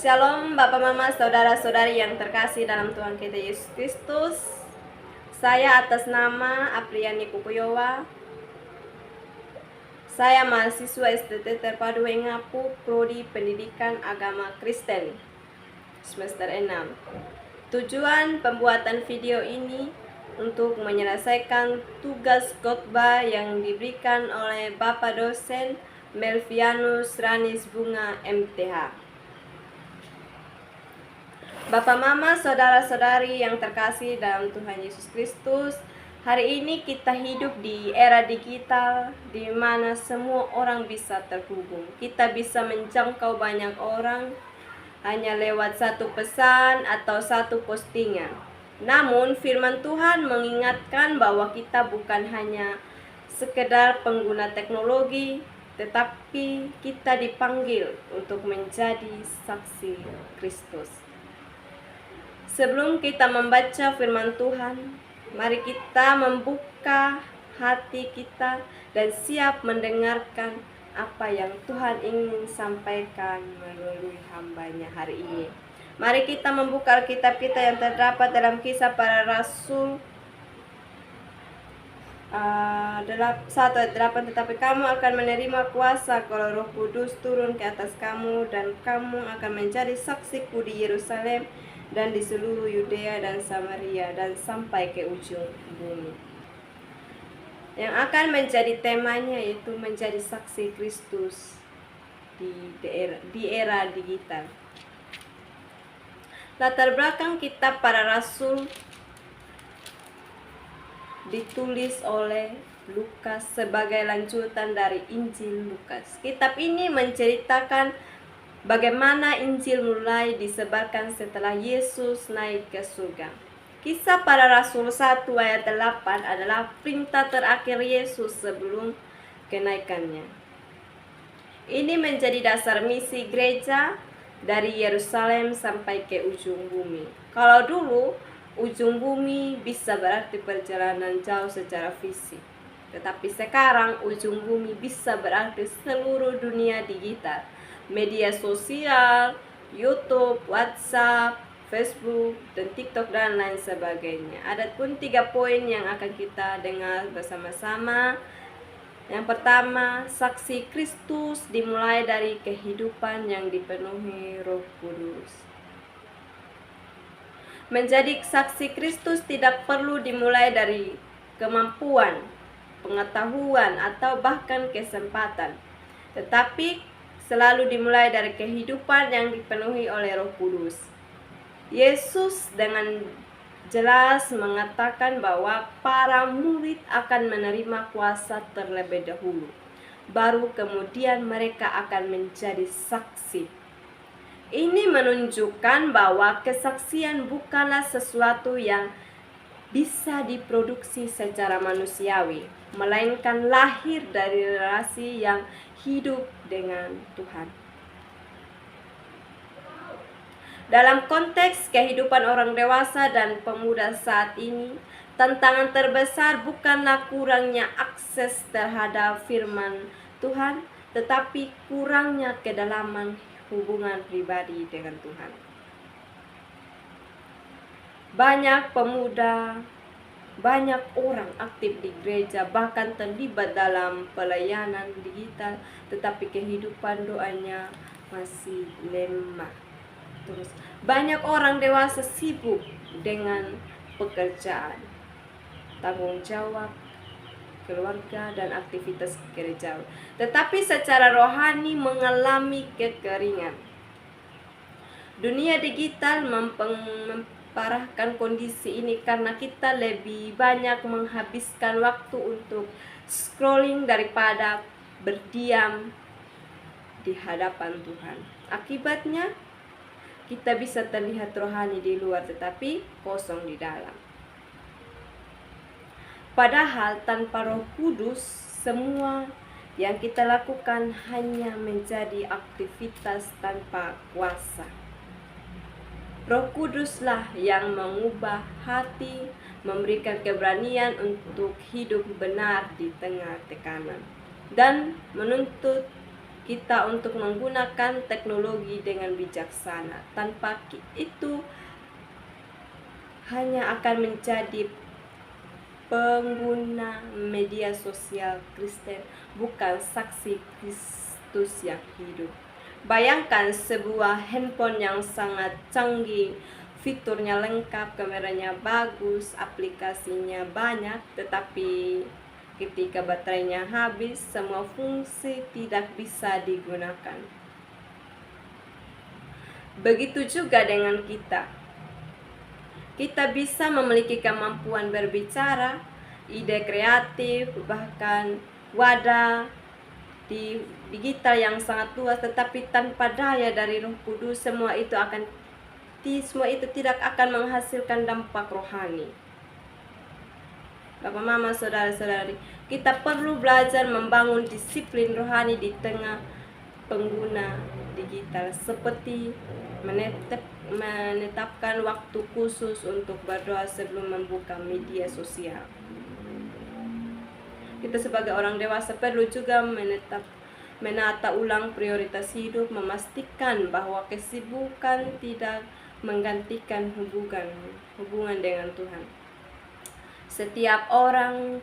Shalom Bapak Mama Saudara-saudari yang terkasih dalam Tuhan kita Yesus Kristus. Saya atas nama Apriani Kukuyowa. Saya mahasiswa STT Terpadu Wengapu, Prodi Pendidikan Agama Kristen, semester 6. Tujuan pembuatan video ini untuk menyelesaikan tugas khotbah yang diberikan oleh Bapak dosen Melvianus Ranis Bunga MTH. Bapak Mama, saudara-saudari yang terkasih dalam Tuhan Yesus Kristus, hari ini kita hidup di era digital di mana semua orang bisa terhubung. Kita bisa menjangkau banyak orang hanya lewat satu pesan atau satu postingan. Namun firman Tuhan mengingatkan bahwa kita bukan hanya sekedar pengguna teknologi, tetapi kita dipanggil untuk menjadi saksi Kristus. Sebelum kita membaca firman Tuhan, mari kita membuka hati kita dan siap mendengarkan apa yang Tuhan ingin sampaikan melalui hamba-Nya hari ini. Mari kita membuka Alkitab kita yang terdapat dalam Kisah Para Rasul 1:8. Tetapi kamu akan menerima kuasa kalau Roh Kudus turun ke atas kamu, dan kamu akan menjadi saksiku di Yerusalem dan di seluruh Yudea dan Samaria dan sampai ke ujung bumi. Yang akan menjadi temanya yaitu menjadi saksi Kristus di era digital. Latar belakang kitab Para Rasul ditulis oleh Lukas sebagai lanjutan dari Injil Lukas. Kitab ini menceritakan bagaimana Injil mulai disebarkan setelah Yesus naik ke surga. Kisah Para Rasul 1 ayat 8 adalah perintah terakhir Yesus sebelum kenaikannya. Ini menjadi dasar misi gereja dari Yerusalem sampai ke ujung bumi. Kalau dulu ujung bumi bisa berarti perjalanan jauh secara fisik, tetapi sekarang ujung bumi bisa berarti seluruh dunia digital. Media sosial, YouTube, WhatsApp, Facebook, dan TikTok, dan lain sebagainya. Ada pun 3 poin yang akan kita dengar bersama-sama. Yang pertama, saksi Kristus dimulai dari kehidupan yang dipenuhi Roh Kudus. Menjadi saksi Kristus tidak perlu dimulai dari kemampuan, pengetahuan, atau bahkan kesempatan, tetapi selalu dimulai dari kehidupan yang dipenuhi oleh Roh Kudus. Yesus dengan jelas mengatakan bahwa para murid akan menerima kuasa terlebih dahulu, baru kemudian mereka akan menjadi saksi. Ini menunjukkan bahwa kesaksian bukanlah sesuatu yang bisa diproduksi secara manusiawi, melainkan lahir dari relasi yang hidup dengan Tuhan. Dalam konteks kehidupan orang dewasa dan pemuda saat ini, tantangan terbesar bukanlah kurangnya akses terhadap firman Tuhan, tetapi kurangnya kedalaman hubungan pribadi dengan Tuhan. Banyak pemuda, banyak orang aktif di gereja, bahkan terlibat dalam pelayanan digital, tetapi kehidupan doanya masih lemah. Terus, banyak orang dewasa sibuk dengan pekerjaan, tanggung jawab, keluarga, dan aktivitas gereja, tetapi secara rohani mengalami kekeringan. Dunia digital memparahkan kondisi ini karena kita lebih banyak menghabiskan waktu untuk scrolling daripada berdiam di hadapan Tuhan. Akibatnya, kita bisa terlihat rohani di luar tetapi kosong di dalam. Padahal tanpa Roh Kudus, semua yang kita lakukan hanya menjadi aktivitas tanpa kuasa. Roh Kuduslah yang mengubah hati, memberikan keberanian untuk hidup benar di tengah tekanan, dan menuntut kita untuk menggunakan teknologi dengan bijaksana. Tanpa itu hanya akan menjadi pengguna media sosial Kristen, bukan saksi Kristus yang hidup. Bayangkan sebuah handphone yang sangat canggih, fiturnya lengkap, kameranya bagus, aplikasinya banyak, tetapi ketika baterainya habis, semua fungsi tidak bisa digunakan. Begitu juga dengan kita. Kita bisa memiliki kemampuan berbicara, ide kreatif, bahkan wadah di digital yang sangat luas, tetapi tanpa daya dari Roh Kudus, semua itu tidak akan menghasilkan dampak rohani. Bapak, Mama, saudara-saudari, kita perlu belajar membangun disiplin rohani di tengah pengguna digital, seperti menetapkan waktu khusus untuk berdoa sebelum membuka media sosial. Kita sebagai orang dewasa perlu juga menata ulang prioritas hidup, memastikan bahwa kesibukan tidak menggantikan hubungan dengan Tuhan. Setiap orang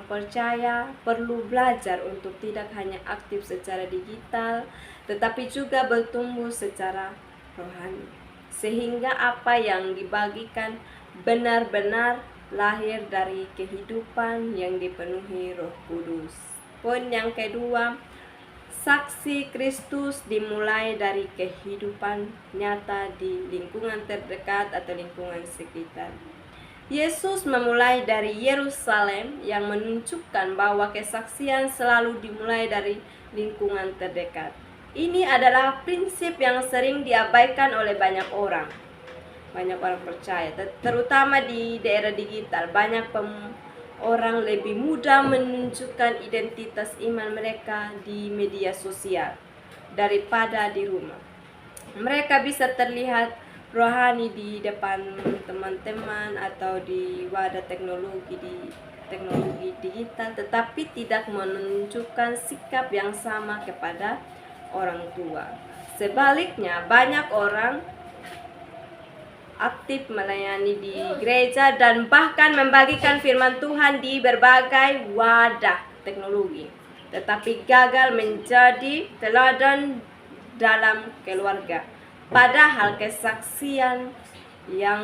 percaya perlu belajar untuk tidak hanya aktif secara digital, tetapi juga bertumbuh secara rohani, sehingga apa yang dibagikan benar-benar lahir dari kehidupan yang dipenuhi Roh Kudus. Poin yang kedua, saksi Kristus dimulai dari kehidupan nyata di lingkungan terdekat atau lingkungan sekitar. Yesus memulai dari Yerusalem, yang menunjukkan bahwa kesaksian selalu dimulai dari lingkungan terdekat. Ini adalah prinsip yang sering diabaikan oleh banyak orang percaya, terutama di daerah digital. Banyak orang lebih mudah menunjukkan identitas iman mereka di media sosial daripada di rumah. Mereka bisa terlihat rohani di depan teman-teman atau di wadah teknologi digital, tetapi tidak menunjukkan sikap yang sama kepada orang tua. Sebaliknya, banyak orang aktif melayani di gereja dan bahkan membagikan firman Tuhan di berbagai wadah teknologi, tetapi gagal menjadi teladan dalam keluarga. Padahal kesaksian yang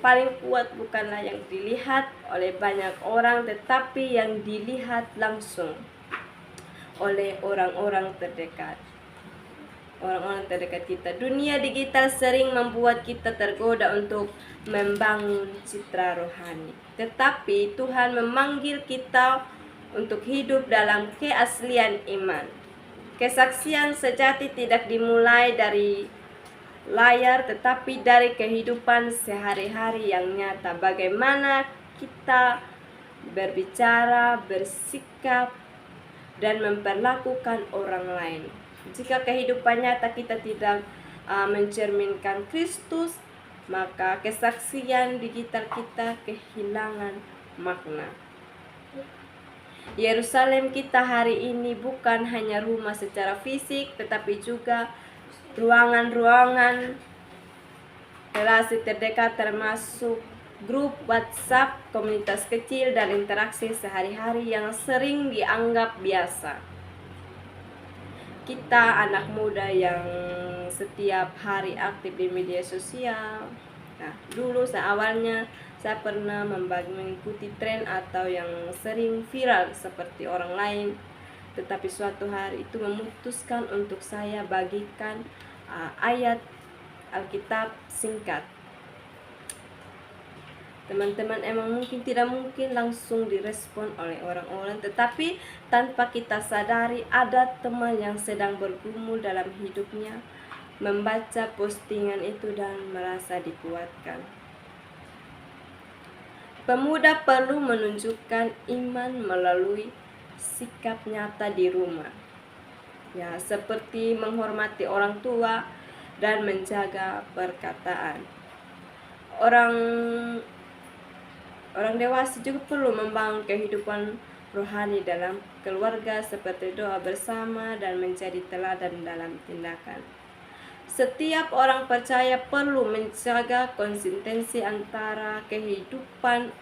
paling kuat bukanlah yang dilihat oleh banyak orang, tetapi yang dilihat langsung oleh orang-orang terdekat kita. Dunia digital sering membuat kita tergoda untuk membangun citra rohani, tetapi Tuhan memanggil kita untuk hidup dalam keaslian iman. Kesaksian sejati tidak dimulai dari layar, tetapi dari kehidupan sehari-hari yang nyata. Bagaimana kita berbicara, bersikap, dan memperlakukan orang lain. Jika kehidupan nyata kita tidak mencerminkan Kristus, maka kesaksian digital kita kehilangan makna. Yerusalem kita hari ini bukan hanya rumah secara fisik, tetapi juga ruangan-ruangan relasi terdekat, termasuk grup WhatsApp, komunitas kecil, dan interaksi sehari-hari yang sering dianggap biasa. Kita anak muda yang setiap hari aktif di media sosial. Dulu awalnya saya pernah mengikuti tren atau yang sering viral seperti orang lain, tetapi suatu hari itu memutuskan untuk saya bagikan ayat Alkitab singkat. Teman-teman, emang tidak mungkin langsung direspon oleh orang-orang, tetapi tanpa kita sadari ada teman yang sedang bergumul dalam hidupnya membaca postingan itu dan merasa dikuatkan. Pemuda perlu menunjukkan iman melalui sikap nyata di rumah, seperti menghormati orang tua dan menjaga perkataan. Orang dewasa juga perlu membangun kehidupan rohani dalam keluarga seperti doa bersama dan menjadi teladan dalam tindakan. Setiap orang percaya perlu menjaga konsistensi antara kehidupan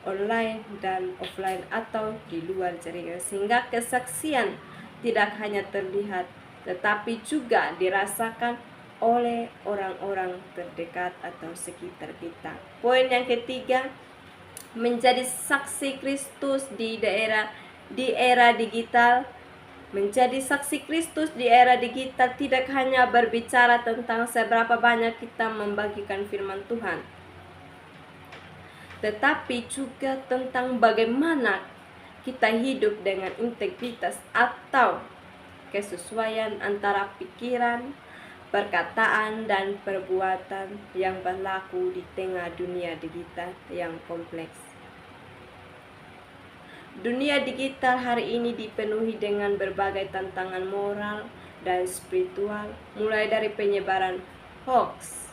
online dan offline atau di luar jaringan, sehingga kesaksian tidak hanya terlihat tetapi juga dirasakan oleh orang-orang terdekat atau sekitar kita. Poin yang ketiga, menjadi saksi Kristus di era digital. Menjadi saksi Kristus di era digital tidak hanya berbicara tentang seberapa banyak kita membagikan firman Tuhan, tetapi juga tentang bagaimana kita hidup dengan integritas atau kesesuaian antara pikiran, perkataan, dan perbuatan yang berlaku di tengah dunia digital yang kompleks. Dunia digital hari ini dipenuhi dengan berbagai tantangan moral dan spiritual, mulai dari penyebaran hoax,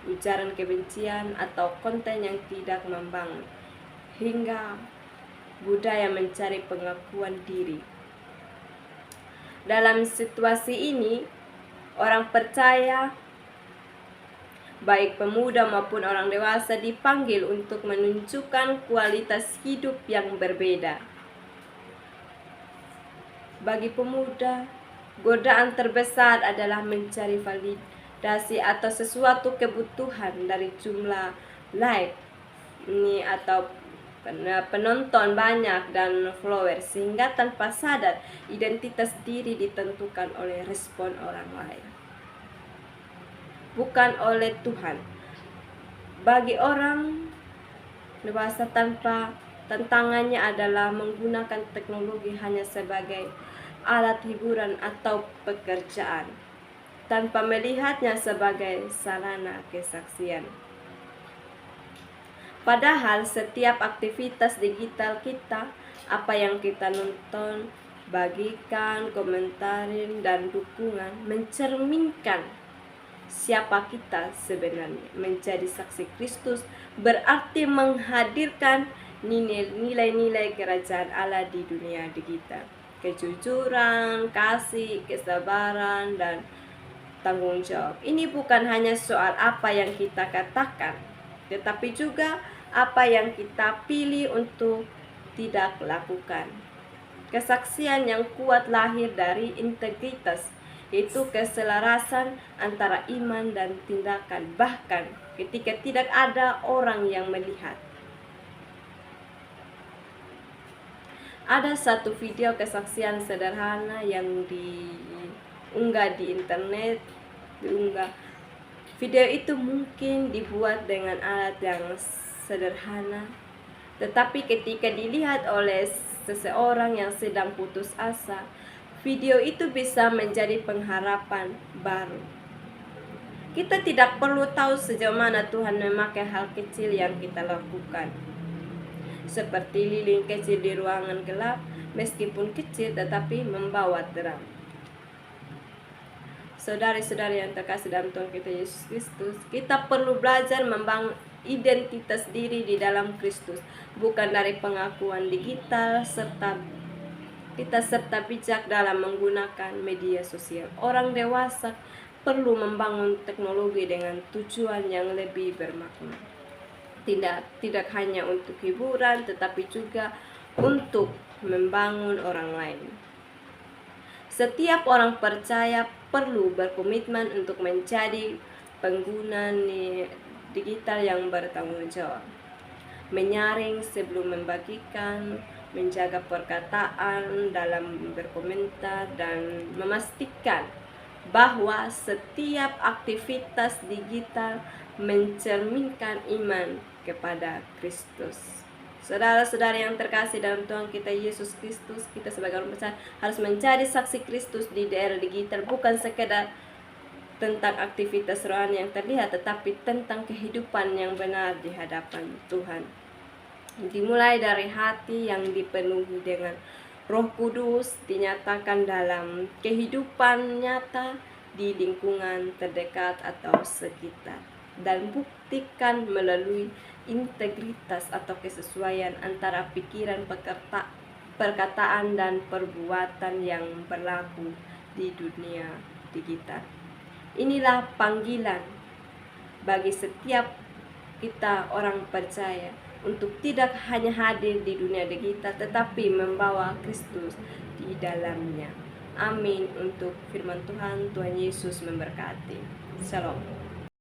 ujaran kebencian atau konten yang tidak membangun, hingga budaya mencari pengakuan diri. Dalam situasi ini, orang percaya, baik pemuda maupun orang dewasa, dipanggil untuk menunjukkan kualitas hidup yang berbeda. Bagi pemuda, godaan terbesar adalah mencari validasi atau sesuatu kebutuhan dari jumlah like ini atau penonton banyak dan followers, sehingga tanpa sadar identitas diri ditentukan oleh respon orang lain, bukan oleh Tuhan. Bagi orang dewasa, tantangannya adalah menggunakan teknologi hanya sebagai alat hiburan atau pekerjaan, tanpa melihatnya sebagai sarana kesaksian. Padahal setiap aktivitas digital kita, apa yang kita nonton, bagikan, komentarin, dan dukungan, mencerminkan siapa kita sebenarnya. Menjadi saksi Kristus berarti menghadirkan nilai-nilai kerajaan Allah di dunia digital. Kejujuran, kasih, kesabaran, dan tanggung jawab. Ini bukan hanya soal apa yang kita katakan, tetapi juga apa yang kita pilih untuk tidak lakukan. Kesaksian yang kuat lahir dari integritas, yaitu keselarasan antara iman dan tindakan, bahkan ketika tidak ada orang yang melihat. Ada satu video kesaksian sederhana yang diunggah di internet. Video itu mungkin dibuat dengan alat yang sederhana, tetapi ketika dilihat oleh seseorang yang sedang putus asa, video itu bisa menjadi pengharapan baru. Kita tidak perlu tahu sejauh mana Tuhan memakai hal kecil yang kita lakukan, seperti lilin kecil di ruangan gelap, meskipun kecil tetapi membawa terang. Saudari-saudari yang terkasih dalam Tuhan kita Yesus Kristus, kita perlu belajar membangun identitas diri di dalam Kristus, bukan dari pengakuan digital, serta bijak dalam menggunakan media sosial. Orang dewasa perlu membangun teknologi dengan tujuan yang lebih bermakna. Tidak hanya untuk hiburan, tetapi juga untuk membangun orang lain. Setiap orang percaya perlu berkomitmen untuk menjadi pengguna digital yang bertanggung jawab, menyaring sebelum membagikan, menjaga perkataan dalam berkomentar, dan memastikan bahwa setiap aktivitas digital mencerminkan iman kepada Kristus. Saudara-saudari yang terkasih dalam Tuhan kita Yesus Kristus, kita sebagai orang percaya harus mencari saksi Kristus di era digital, bukan sekedar tentang aktivitas rohani yang terlihat, tetapi tentang kehidupan yang benar di hadapan Tuhan. Dimulai dari hati yang dipenuhi dengan Roh Kudus, dinyatakan dalam kehidupan nyata di lingkungan terdekat atau sekitar, dan buktikan melalui integritas atau kesesuaian antara pikiran, perkataan dan perbuatan yang berlaku di dunia digital. Inilah panggilan bagi setiap kita orang percaya untuk tidak hanya hadir di dunia digital tetapi membawa Kristus di dalamnya. Amin. Untuk firman Tuhan, Tuhan Yesus memberkati. Shalom.